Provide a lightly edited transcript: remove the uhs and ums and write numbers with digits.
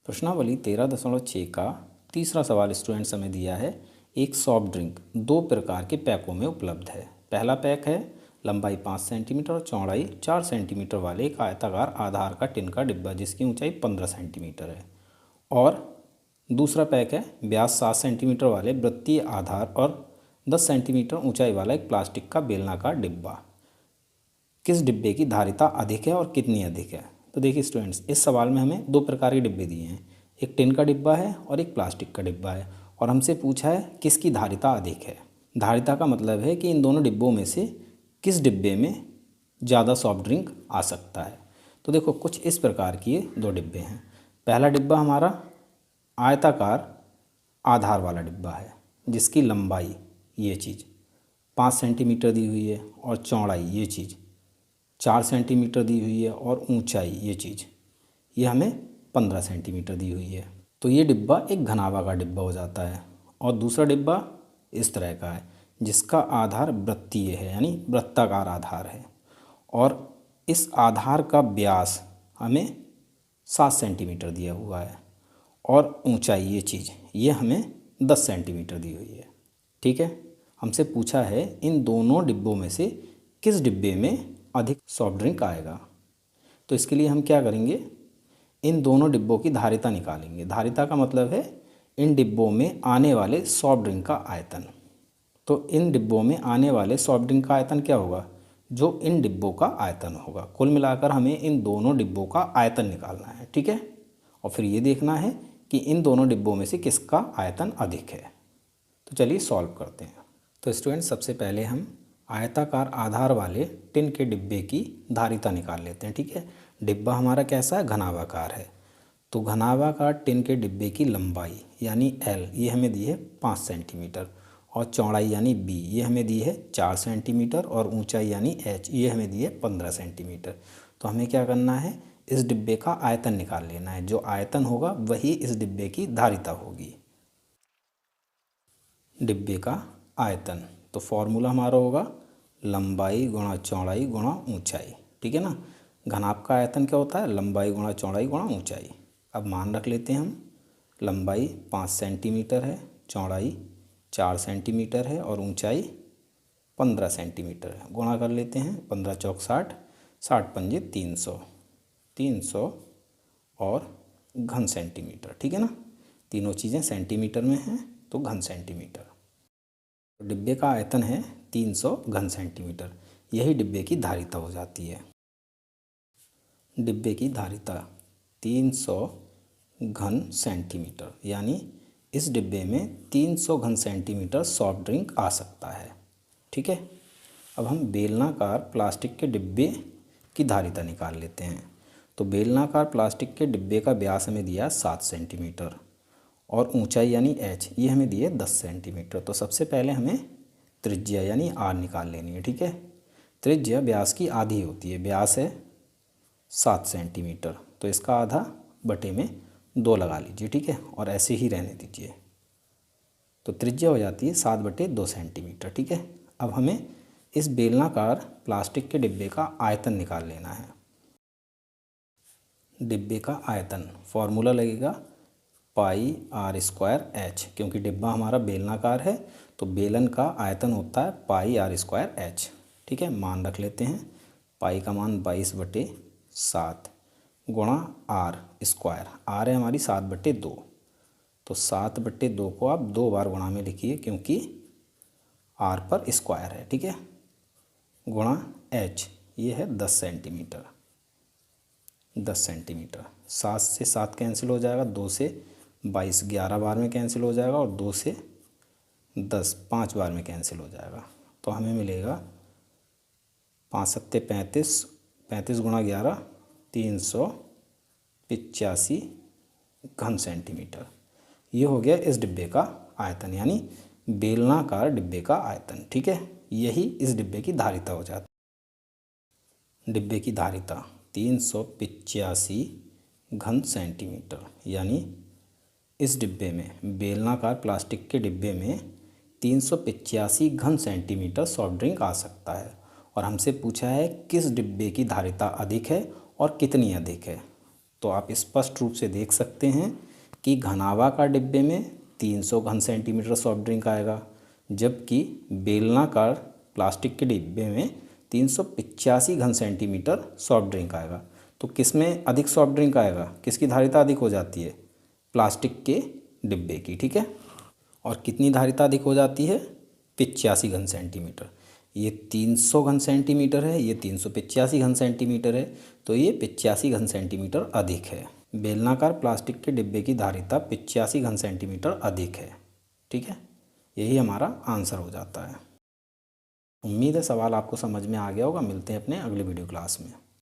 प्रश्नावली 13.6 का तीसरा सवाल स्टूडेंट्स हमें दिया है। एक सॉफ्ट ड्रिंक दो प्रकार के पैकों में उपलब्ध है। पहला पैक है लंबाई 5 सेंटीमीटर और चौड़ाई 4 सेंटीमीटर वाले एक आयताकार आधार का टिन का डिब्बा जिसकी ऊंचाई 15 सेंटीमीटर है। और दूसरा पैक है व्यास 7 सेंटीमीटर वाले वृत्तीय आधार और 10 सेंटीमीटर ऊंचाई वाला एक प्लास्टिक का बेलनाकार डिब्बा। किस डिब्बे की धारिता अधिक है और कितनी अधिक है? तो देखिए स्टूडेंट्स, इस सवाल में हमें दो प्रकार के डिब्बे दिए हैं, एक टिन का डिब्बा है और एक प्लास्टिक का डिब्बा है, और हमसे पूछा है किसकी धारिता अधिक है। धारिता का मतलब है कि इन दोनों डिब्बों में से किस डिब्बे में ज़्यादा सॉफ्ट ड्रिंक आ सकता है। तो देखो कुछ इस प्रकार की ये दो डिब्बे हैं। पहला डिब्बा हमारा आयताकार आधार वाला डिब्बा है जिसकी लंबाई ये चीज़ 5 सेंटीमीटर दी हुई है और चौड़ाई ये चीज़ 4 सेंटीमीटर दी हुई है और ऊंचाई ये चीज़ ये हमें 15 सेंटीमीटर दी हुई है। तो ये डिब्बा एक घनाभा का डिब्बा हो जाता है। और दूसरा डिब्बा इस तरह का है जिसका आधार वृत्तीय है यानी वृत्ताकार आधार है, और इस आधार का व्यास हमें 7 सेंटीमीटर दिया हुआ है और ऊंचाई ये चीज़ ये हमें 10 सेंटीमीटर दी हुई है। ठीक है, हमसे पूछा है इन दोनों डिब्बों में से किस डिब्बे में अधिक सॉफ्ट ड्रिंक आएगा। तो इसके लिए हम क्या करेंगे, इन दोनों डिब्बों की धारिता निकालेंगे। धारिता का मतलब है इन डिब्बों में आने वाले सॉफ्ट ड्रिंक का आयतन। तो इन डिब्बों में आने वाले सॉफ्ट ड्रिंक का आयतन क्या होगा, जो इन डिब्बों का आयतन होगा। कुल मिलाकर हमें इन दोनों डिब्बों का आयतन निकालना है। ठीक है, और फिर ये देखना है कि इन दोनों डिब्बों में से किसका आयतन अधिक है। तो चलिए सॉल्व करते हैं। तो स्टूडेंट सबसे पहले हम आयताकार आधार वाले टिन के डिब्बे की धारिता निकाल लेते हैं। ठीक है, डिब्बा हमारा कैसा है, घनाभाकार है। तो घनाभाकार टिन के डिब्बे की लंबाई यानी L ये हमें दी है 5 सेंटीमीटर, और चौड़ाई यानी B ये हमें दी है 4 सेंटीमीटर, और ऊंचाई यानी H ये हमें दी है 15 सेंटीमीटर। तो हमें क्या करना है, इस डिब्बे का आयतन निकाल लेना है। जो आयतन होगा वही इस डिब्बे की धारिता होगी। डिब्बे का आयतन, तो फॉर्मूला हमारा होगा लंबाई गुणा चौड़ाई गुणा ऊंचाई। ठीक है ना, घनाभ का आयतन क्या होता है, लंबाई गुणा चौड़ाई गुणा ऊंचाई। अब मान रख लेते हैं हम, लंबाई 5 सेंटीमीटर है, चौड़ाई 4 सेंटीमीटर है और ऊंचाई 15 सेंटीमीटर है। गुणा कर लेते हैं, 15 चौक 60, 60 पंजे 300, 300 और घन सेंटीमीटर। ठीक है ना, तीनों चीज़ें सेंटीमीटर में हैं तो घन सेंटीमीटर। डिब्बे का आयतन है 300 घन सेंटीमीटर, यही डिब्बे की धारिता हो जाती है। डिब्बे की धारिता 300 घन सेंटीमीटर, यानी इस डिब्बे में 300 घन सेंटीमीटर सॉफ्ट ड्रिंक आ सकता है। ठीक है, अब हम बेलनाकार प्लास्टिक के डिब्बे की धारिता निकाल लेते हैं। तो बेलनाकार प्लास्टिक के डिब्बे का व्यास हमें दिया 7 सेंटीमीटर और ऊंचाई यानी H ये हमें दी है 10 सेंटीमीटर। तो सबसे पहले हमें त्रिज्या यानी R निकाल लेनी है। ठीक है, त्रिज्या व्यास की आधी होती है। व्यास है 7 सेंटीमीटर, तो इसका आधा बटे में 2 लगा लीजिए। ठीक है, और ऐसे ही रहने दीजिए। तो त्रिज्या हो जाती है 7 बटे 2 सेंटीमीटर। ठीक है, अब हमें इस बेलनाकार प्लास्टिक के डिब्बे का आयतन निकाल लेना है। डिब्बे का आयतन फॉर्मूला लगेगा पाई आर स्क्वायर H, क्योंकि डिब्बा हमारा बेलनाकार है तो बेलन का आयतन होता है पाई आर स्क्वायर H। ठीक है, मान रख लेते हैं, पाई का मान 22 बटे 7 गुणा आर स्क्वायर, आर है हमारी 7 बटे 2, तो 7 बटे 2 को आप 2 बार गुणा में लिखिए क्योंकि आर पर स्क्वायर है। ठीक है, गुणा H ये है 10 सेंटीमीटर, 10 सेंटीमीटर। 7 से 7 कैंसिल हो जाएगा, 2 से 22 11 बार में कैंसिल हो जाएगा, और 2 से 10 5 बार में कैंसिल हो जाएगा। तो हमें मिलेगा 5 सत्ते 35, 35 गुणा 11 385 घन सेंटीमीटर। ये हो गया इस डिब्बे का आयतन, यानी बेलनाकार डिब्बे का आयतन। ठीक है, यही इस डिब्बे की धारिता हो जाती है। डिब्बे की धारिता 385 घन सेंटीमीटर, यानी इस डिब्बे में बेलनाकार प्लास्टिक के डिब्बे में 385 घन सेंटीमीटर सॉफ्ट ड्रिंक आ सकता है। और हमसे पूछा है किस डिब्बे की धारिता अधिक है और कितनी अधिक है। तो आप स्पष्ट रूप से देख सकते हैं कि घनाभाकार डिब्बे में 300 घन सेंटीमीटर सॉफ्ट ड्रिंक आएगा, जबकि बेलनाकार प्लास्टिक के डिब्बे में 385 घन सेंटीमीटर सॉफ्ट ड्रिंक आएगा। तो किस में अधिक सॉफ्ट ड्रिंक आएगा, किसकी धारिता अधिक हो जाती है? प्लास्टिक के डिब्बे की, ठीक है। और कितनी धारिता अधिक हो जाती है? 85 घन सेंटीमीटर। ये 300 घन सेंटीमीटर है, ये 385 घन सेंटीमीटर है, तो ये 85 घन सेंटीमीटर अधिक है। बेलनाकार प्लास्टिक के डिब्बे की धारिता 85 घन सेंटीमीटर अधिक है, ठीक है। यही हमारा आंसर हो जाता है। उम्मीद है सवाल आपको समझ में आ गया होगा। मिलते हैं अपने अगले वीडियो क्लास में।